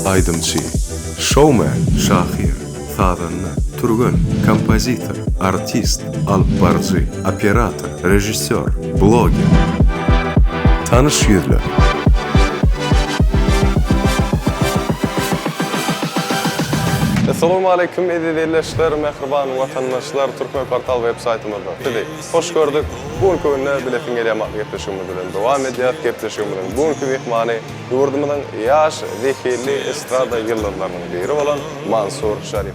Aydımçı, showman, şahir, sazanlı, turgun, kompozitor, artist, alpbarcı, operator, rejissör, blogger. Tanış yüzler. Assalamu alaikum edilirleşler, mehriban vatandaşlar, Türkmen Portal web-saytımızda. Hoş gördük. Bugün köyünde biletin geliyamak gepleşimimiz bilen devam ediyat gepleşimimiz. Bugünkü mehmani yurdumuzun yaş vekilli estrada yıldızlarının biri olan Mansur Şarif.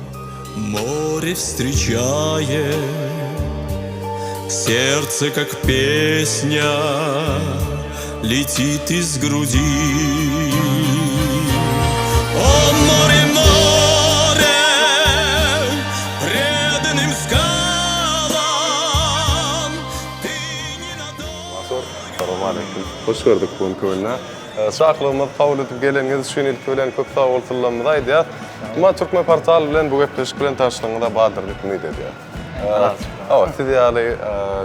Море встречает, сердце как песня летит из груди. О, море, море, преданным скалам ты не надолго. Mansur, assalamu alaikum. Hoş gördük bugün köyüne. Şahlığımız kabul edip geleniz üçün ilk ölen köp sağ olsunlarımızdaydı ya. Ama Türkmen Portal bilen bu gepleşik bilen taşlığında badırlık ümit ediyor. Evet, siz yani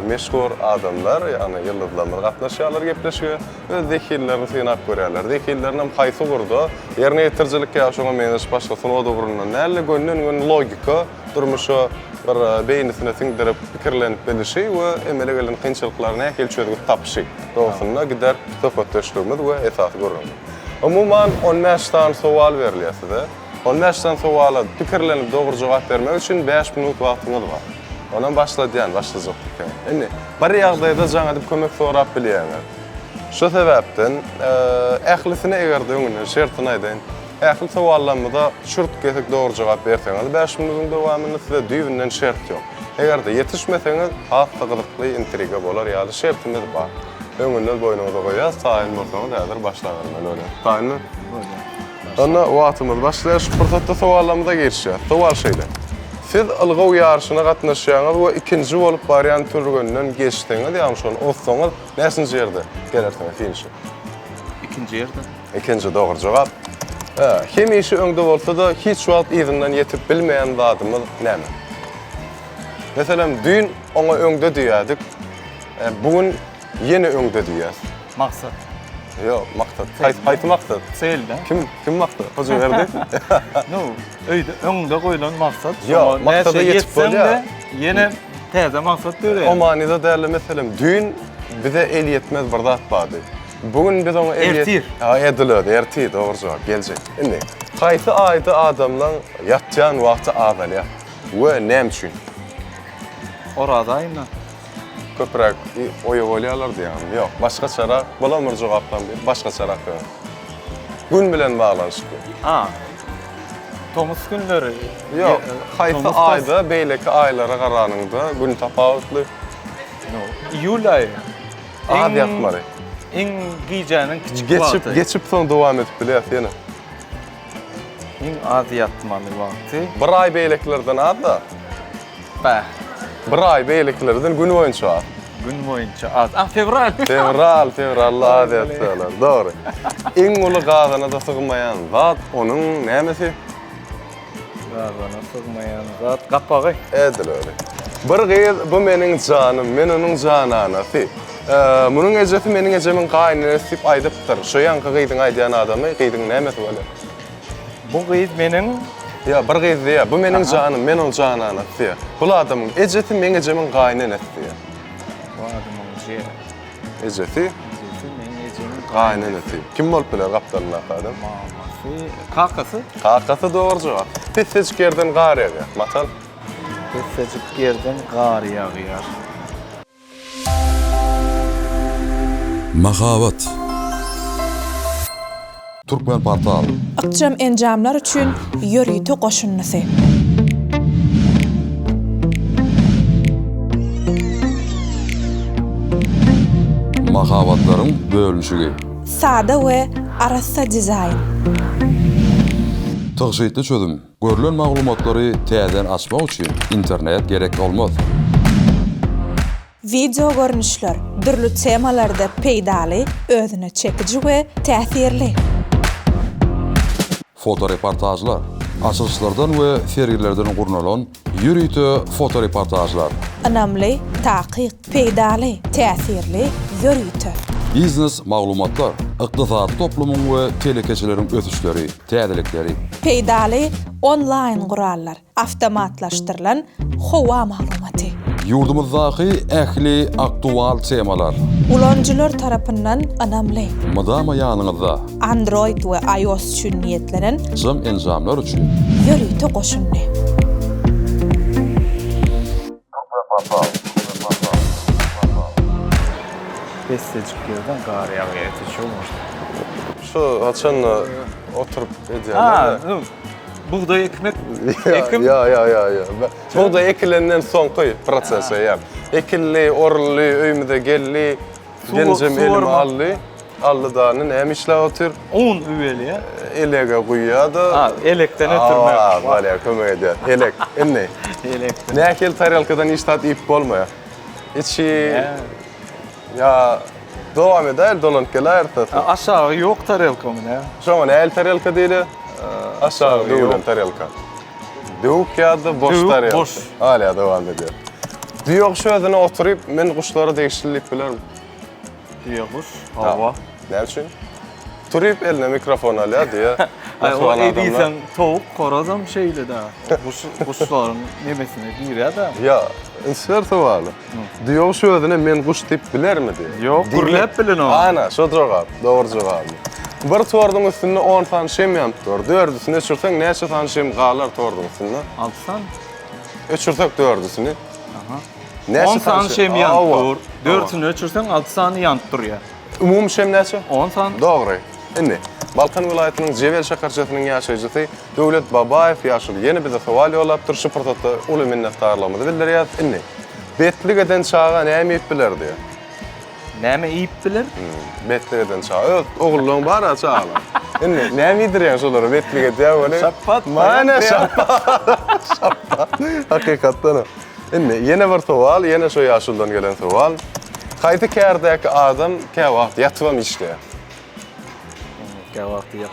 meşhur adamlar, yani yıldızlarımız katnaşıyorlar, gepleşiyor. Ve zekillerini sınap görüyorlar. Zekillerin hem kaysı kurdu. Yerine yetircilik yaşama meniş başkasını o da vurundan. Nerede gönlün logika, durmuşu bir beynisine singdirip fikirlenip belişi ve emele gelen kıyınçılıklarına gelçöydük tapışı. Doğusuna gider söhbetleştiğimiz ve esas görünümüz. Umuman 15'tan sual veriliyor size. 15'tan suala fikirlenip doğru cevap vermek için 5 minut vaktiniz var. Ondan başlayacak. Şimdi bir yağdayda can edip kömek sorap biliyorlar. Şu sebepten ehlisine egerdiğini şertine edin. Ehli suallarımıza şurt kesik doğru cevap verseniz 5 minutun devamında size düğünden şert yok. Eğer de yetişmeseniz hafta gıdıklı intriga bolar ya da şertimiz var. Öňünden boynuňyza goýýar, saýyn bolsaňyz häzir başlaýarmyn öyle. Taýynmy? Onda wagtymyz başlaýar, şu pursatda suallarymyza geçýär. Sual şeýle. Siz ılgaw ýarşyna gatnaşýaňyz we ikinji bolup barýan türgünden geçdiňiz, ýa-ni şonu ossaňyz, näsinji ýerde gelersiňiz finişe? İkinci yerde. İkinji dogry jogap. Hem işi öňde bolsa da hiç wagt izinden yetip bilmeýän zadymyz näme? Meselem dün oňa öňde diýädik. Bugün yeni öňde diýär. Maksat. Yo, maksat. Haýsy maksat? Seylde. Kim maksat? Hoca verdi. No, öýde öňde goýulan maksat. Yo, maksada yetip bolýar. Yine täze maksat döreýär. O manada däli meselem dün bize el yetmez bir zat bardy. Bugün biz oňa el Ertir. Ha, edilýär, ertir, dogry jogap, geljek. Indi, haýsy aýda adamlaň ýatjan wagty awalýar. We näme üçin? Oradayna. Köpürek oýa bolýarlar diýýäň. Ýok, başga çara bolamyr jogapdan bir başga çara ýok. Gün bilen baglanşyk. Ha. Tomus günleri. Ýok, haýsy aýda beýleki aýlara garanyňda gün tapawutly. No. İyul aýy. Ad ýatmary. Iň giýjäniň kiçik wagty. Geçip soň dowam edip bilýär ýene. Iň az ýatmaly wagty. Bir aý beýleklerden ad da. Bä. Bir aý beýleklerden gün boýunça ad. Gün boýunça az. Fevral. Fevral ad ýatsalar. Dogry. Iň uly gazyna da sygmaýan zat onuň nämesi? Gazyna sygmaýan zat gapagy. Edil öyle. Bir gyz bu meniň janym, men onuň jananasy. Munyň ejeti meniň ejemin gaýnasy diýip aýdypdyr. Şo ýanky gyýdyň aýdýan adamy gyýdyň nämesi bolar? Bu gyz meniň Ya bir gyz diýär, bu meniň janym, men onuň jananasy diýär. Bu adamyň ejeti meniň ejemin gaýnanasy diýär. bu adamyň Ejeti meniň ejemin gaýnanasy. Kim bolup biler gapdalyň adam? mamasy, kakasy. Kakasy dogry jogap. Pisseçkerden gaýrýar. Matal. Kesecik yerden gar yağıyar. Mahavat Türkmen Portal Akşam enjamlar üçün ýörüýte goşunnysy. Mahavatlaryň bölünşigi Sada we arassa dizayn. Tygşytly çözüm. Görülen maglumatlary täzen açmak üçin internet gerek bolmaz. Video görnüşler dürlü temalarda peýdaly, özüne çekici we täsirli. Fotoreportajlar, açılışlardan we sergilerden gurnalan ýürüýte fotoreportajlar. Anamly, takyk, peýdaly, täsirli, ýörüýte. biznes maglumatlar, ykdysady toplumun we telekeçelerin ötüşleri, täzelikleri, Peýdaly online gurallar, awtomatlaşdyrylan howa maglumaty. yurdumuzdaky ähli aktual temalar, Ulanjylar tarapyndan anamly, mydama ýanyňyzda, Android we iOS üçin niýetlenen jym enjamlar üçin. ýörüýte goşunny. Besteciklerden gar ýagy ýetişýär. Şu haçanla oturup Ha, edýär. buğday ekmek. Ya. Bu da ekilenden soňky prosesi ýa. Ekilli, orly, öýmüde gelli, gencem su elime var mı? ally danyň hem işläp otur, Un üweli ýa. elege guýýardy. Ha, elekten Aa, ötürmek. valya kömek edýär. Elek, enne. Elekten. Näkel taralkadan iştat ip bolmaýar. Içi ya dowam eder dolanıp geler taty. Aşağı yok tarelka mı ne? Şoma näl taralka diýili? Aşağı döwlen taralka. Döwük ýa-da boş Döwük, taralka. boş. Hala dowam edýär. Diýok şu özüne oturup men guşlara degişlik bilerim. Diýoş. Hava. Ne üçin? Turup eline mikrofon alýar diýe. Ay o ediysen tavuk korazam şeyle de. Kuşların nemesine girýär da. Ya, insver tawaly. Diýok şu özüne men guş diýip bilermi diýe. Yok, gurlap bilen o. Ana, şu jogap, dogry jogap. Bir tordyň üstünde 10 tan şem ýampdyr. Dördüsine çürseň näçe tan şem galar tordyň üstünde? Alsan. Öçürsek dördüsini. Aha. 10 san şem ýantyr. 4-üni öçürsen 6 sany ýantyr ýa. Umum şem näçe? 10 san. Dogry. Indi. Balkan vilayatynyň Jebel şaharçatynyň ýaşaýjysy Döwlet Babaew ýaşul ýene bize sowal ýolapdyr, şu portatda uly minnetdarlygymyzy bildirýär. Indi. Betlik eden çağa näme ip bilerdi? Näme iýip biler? Betlik eden çağa. Öz ogulluň bar çağa. Indi näme diýerýär şolary betlik edýär böyle? Şappat. Mana şappat. Hakykatdan. Indi ýene bir sowal, ýene şu ýaşuldan gelen sowal. Haýdy kärdäki adam käwagt ýatwam işleýär. Käwagty ýat.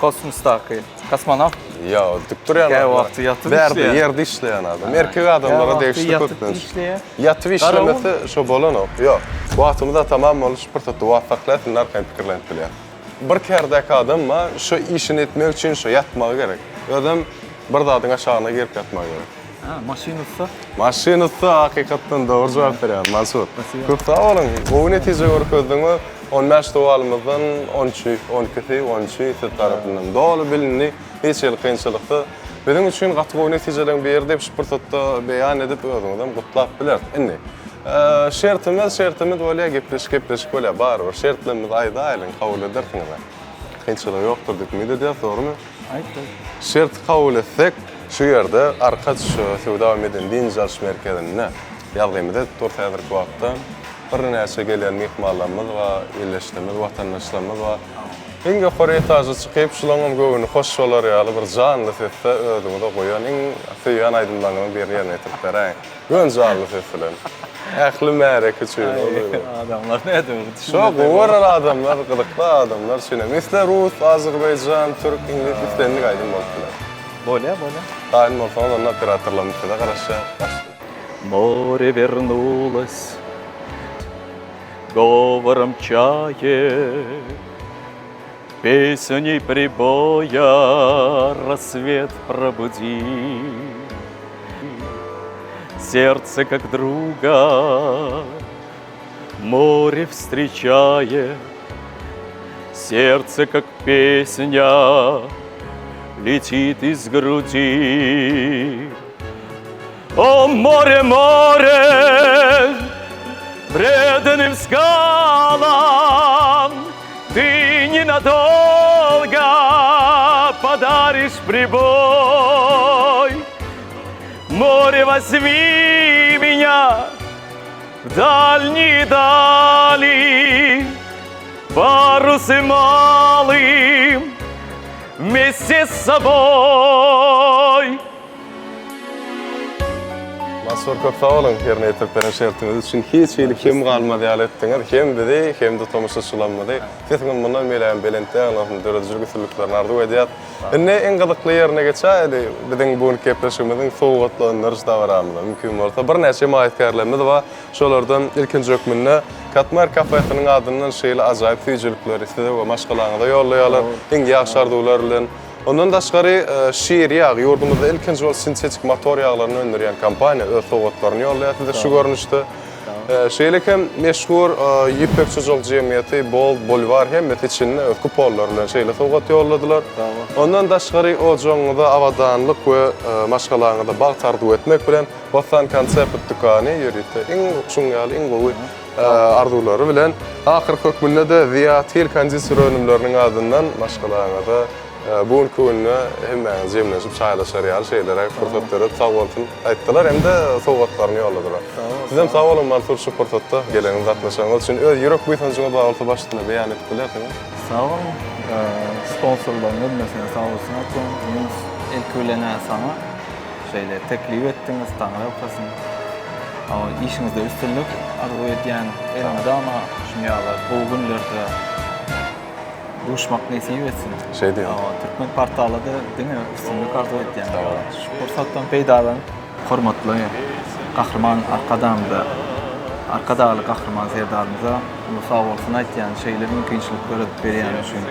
Kosmosdaky kosmonavt. Ya, diktoryan Käwagty ýatyp Berdi, işleýär. ýerde işleýän adam. Erkek adamlara degişli köpden. Ýatyp işlemesi şo bolan o. Ýok, bu atymda tamam oluş bir tatda waffaklat, narkan pikirlenip bilýär. Bir kärdäki adam ma şu işini etmek üçin şu ýatmagy gerek. Adam bir dadyň aşagyna gerip ýatmagy gerek. Ha, maşinası. Maşinasy hakykatdan dogry jogap berýär, Mansur. Köp sag bolun. Bu netije görkezdiňmi? 15 sowalymyzdan 13, 12, 13 tarapyndan dolu bilinni. Hiç ýyl kynçylykdy. Bizim üçin gaty netijelerini berdi, bir tatda beýan edip özüňizden gutlap biler. Indi. Şertimiz bolýa gepleşik bolýa bar. Şertlerimiz aýda aýlyn kabul edersiňiz. Kynçylyk ýokdur diýip mi diýär, dogrymy? Aýtdy. Şert kabul etsek, şu ýerde arka şu dowam eden din jarş merkezinde ýalgymyda 4 häzirki wagtda bir näçe gelen mehmanlarymyz we ýerleşdirmez watandaşlarymyz we Enge hor etaja çykyp şulaňam göwüni hoş bolar ýaly bir janly sesde özüňizde goýan iň syýan aýdymlagyny bir ýerine etip beräň. Gön janly ses bilen. Ähli märek üçin bolýar. Adamlar ne döwür? Çok gorar adamlar, gıdıklı adamlar şöyle. Mesela Rus, Azerbaycan, Türk, İngiliz, üstlenlik aydın boldular. Bolya. Daim olsanız onun operatorlarını da karışa. Море вернулось, говором чаек, песней прибоя рассвет пробуди. Сердце как друга море встречает, сердце как песня летит из груди. О, море, море, преданным скалам, ты ненадолго подаришь прибой. Море, возьми меня в дальние дали, парусы малым вместе с собой. Masur köp sağ olun. Yerine yetirip beren şertiniz için hiç iyilik hem kalmadı ettiňiz. Hem bizi hem de tomusuşlanmady. Keskin bundan meleğin belente anlatyp döredici güçlüklerini arzu edýär. Enne en gydykly ýerine geçäli biziň bu kepleşigimiziň sowgatlygyny da baramyz. Mümkin bolsa bir näçe maýatkarlarymyz bar. Şolardan ilkinji ökmünde Katmer kafetynyň adyndan şeýle ajaýyp tüýjülikler istede we maşgalaňyda ýollaýarlar. Iň ýaşy arzuwlar bilen. Ondan daşgary şiir ýagy ýurdumyzda ilkinji bol sintetik motor ýaglaryny öndürýän kompaniýa öz sowgatlaryny ýollaýar. Şu görnüşde şeýlekem meşhur Ýipek Çojok Jemgyýeti Bol Bolvar hem içinde öz kupollar bilen şeýle sowgat ýolladylar. Ondan daşgary o joňda awadanlyk we maşgalaňyda bag tardyp etmek bilen Bosan konsept dükany ýörýär. Iň şuňaly iň gowy arzuwlary bilen ahir hökmünde de Ziyatil kondisör önümleriniň adyndan maşgalaňyda bu ülkünü hemen zemleşip çaylaşar ýaly şeylere fırsat berip sağ bolsun aýtdylar hem de sowgatlaryny ýolladylar. Siz hem sağ bolun Mansur şu fırsatda geleniňiz atnaşaňyz üçin öz ýürek buýsanjyňyz bagly başlygyna beýan etip bilersiňiz. Sağ olun. Sponsorlarımız mesela sağ olsun. Biz ilkölene sana şeyle teklif ettiğiniz tanıyacaksın. Ama işinizde üstünlük arzu edýän elinde ama şunyalar bu günlerde duşmak nesip etsin. Şey diyor. Türkmen portalyda diňe üstünlük arzu edýän. Şu fursatdan peýdalan hormatly gahrman arkadaly gahrman serdarymyza ulu sağ bolsun aýtýan şeýle mümkinçilikleri berýän üçin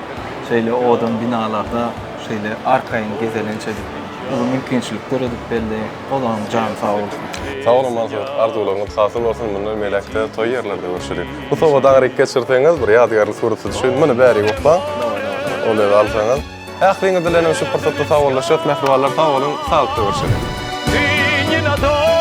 şeýle odan binalarda şeýle arkaýyn gezelençe bu mümkinçilikleri edip berdi. Olan can sağ bolsun. Sağ olun Mansur. Arzuwlaryňyz hasıl bolsun. Bundan melekde toý ýerlerde görüşerik. Bu sowgada gyrık geçirteňiz bir ýadygary suratdy düşün. Mene bäri goppa. Ola alsaňyz. Ähliňiz bilen şu fursatda sağollaşyp, mehribanlar sağ olun. Sağlyk görüşerik. Ты не надолго